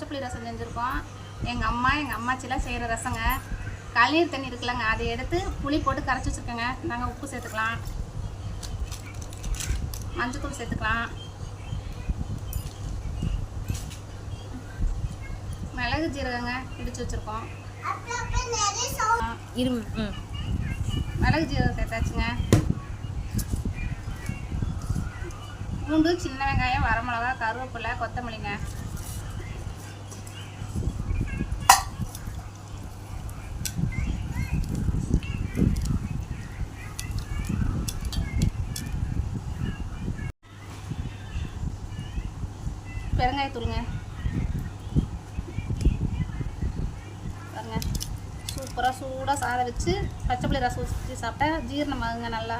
புளி ரசம் செஞ்சுருக்கோம். எங்கள் அம்மாச்சிலாம் செய்கிற ரசங்க. கழுநீர் தண்ணி இருக்குல்லங்க, அதை எடுத்து புளி போட்டு கரைச்சி வச்சுருக்கேங்க. நாங்கள் உப்பு சேர்த்துக்கலாம், மஞ்சத்தூள் சேர்த்துக்கலாம், மிளகு ஜீரகங்க இடித்து வச்சுருக்கோம். மிளகு ஜீரகம் சேர்த்தாச்சுங்க. பூண்டு, சின்ன வெங்காயம், வரமிளகா, கருவேப்பிலை, கொத்தமல்லிங்க. பெருங்காயத்தூளுங்க. பாருங்க, சூப்பராக சூடாக சாதம் வச்சு பச்சை புளி ரசம் ஊற்றி சாப்பிட்டா ஜீரணமாகுங்க நல்லா.